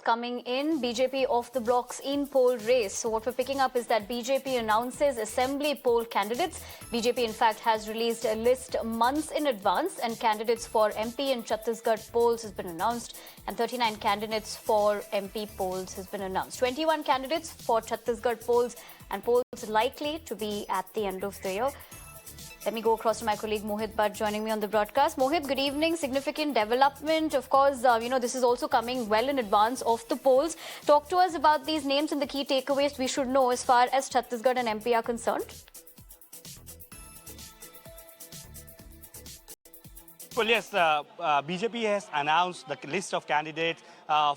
coming in. BJP off the blocks in poll race. So what we're picking up is that BJP announces assembly poll candidates. BJP in fact has released a list months in advance, and candidates for MP and Chhattisgarh polls has been announced, and 39 candidates for MP polls has been announced. 21 candidates for Chhattisgarh polls, and polls likely to be at the end of the year. Let me go across to my colleague Mohit Bhatt joining me on the broadcast. Mohit, good evening. Significant development. Of course, this is also coming well in advance of the polls. Talk to us about these names and the key takeaways we should know as far as Chhattisgarh and MP are concerned. Well, yes, BJP has announced the list of candidates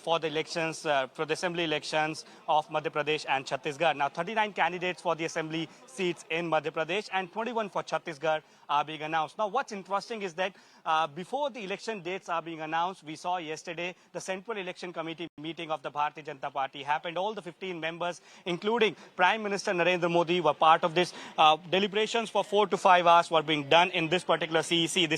for the elections, for the assembly elections of Madhya Pradesh and Chhattisgarh. Now, 39 candidates for the assembly seats in Madhya Pradesh and 21 for Chhattisgarh are being announced. Now, what's interesting is that before the election dates are being announced, we saw yesterday the Central Election Committee meeting of the Bharatiya Janata Party happened. All the 15 members, including Prime Minister Narendra Modi, were part of this. Deliberations for 4 to 5 hours were being done in this particular CEC.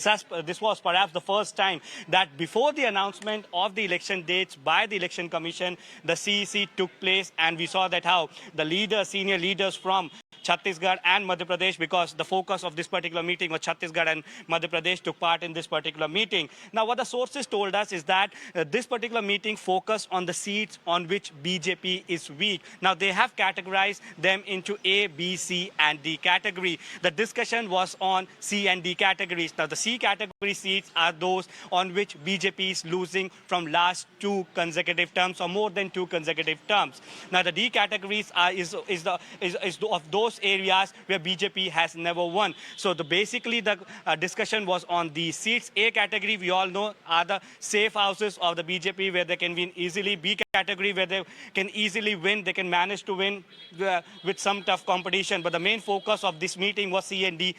This was perhaps the first time that before the announcement of the election dates by the Election Commission, the CEC took place, and we saw that how the leaders, senior leaders from Chhattisgarh and Madhya Pradesh, because the focus of this particular meeting was Chhattisgarh and Madhya Pradesh, took part in this particular meeting. Now, what the sources told us is that this particular meeting focused on the seats on which BJP is weak. Now, they have categorized them into A, B, C, and D category. The discussion was on C and D categories. Now, the C category seats are those on which BJP is losing from last 2 consecutive terms or more than 2 consecutive terms. Now, the D categories is of those areas where BJP has never won. So basically the discussion was on the seats. A category, we all know, are the safe houses of the BJP where they can win easily. B category, where they can easily win, they can manage to win with some tough competition. But the main focus of this meeting was C and D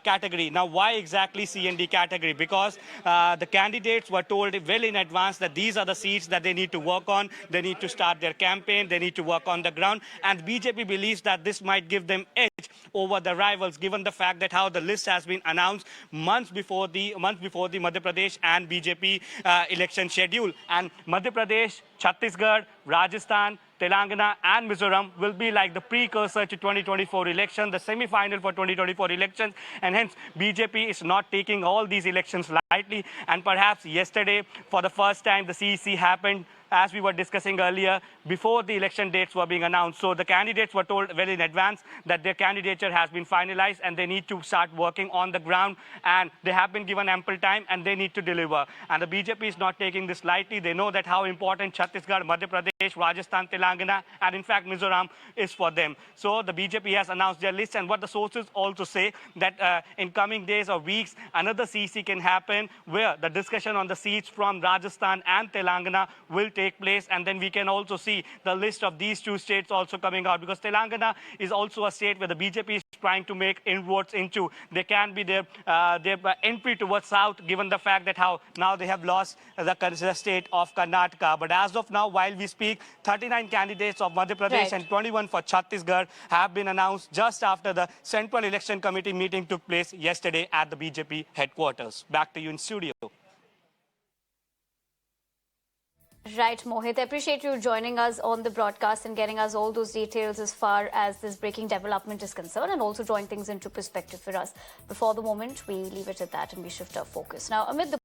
category. Now, why exactly C and D category? Because the candidates were told well in advance that these are the seats that they need to work on. They need to start their campaign. They need to work on the ground. And BJP believes that this might give them edge over the rivals, given the fact that how the list has been announced months before the Madhya Pradesh and BJP election schedule. And Madhya Pradesh, Chhattisgarh, Rajasthan, Telangana and Mizoram will be like the precursor to 2024 election, the semi-final for 2024 elections, and hence BJP is not taking all these elections lightly. And perhaps yesterday, for the first time, the CEC happened, as we were discussing earlier, before the election dates were being announced. So the candidates were told well in advance that their candidature has been finalized and they need to start working on the ground, and they have been given ample time and they need to deliver. And the BJP is not taking this lightly. They know that how important Chhattisgarh, Madhya Pradesh, Rajasthan, Telangana, and in fact Mizoram is for them. So the BJP has announced their list, and what the sources also say that in coming days or weeks, another CEC can happen where the discussion on the seats from Rajasthan and Telangana will take place, and then we can also see the list of these 2 states also coming out, because Telangana is also a state where the BJP is trying to make inroads into. They can be their entry towards south, given the fact that how now they have lost the state of Karnataka. But as of now, while we speak, 39 candidates of Madhya Pradesh and 21 for Chhattisgarh have been announced just after the Central Election Committee meeting took place yesterday at the BJP headquarters. Back to you in studio. Right, Mohit. I appreciate you joining us on the broadcast and getting us all those details as far as this breaking development is concerned, and also drawing things into perspective for us. Before the moment, we leave it at that and we shift our focus. Now, amid the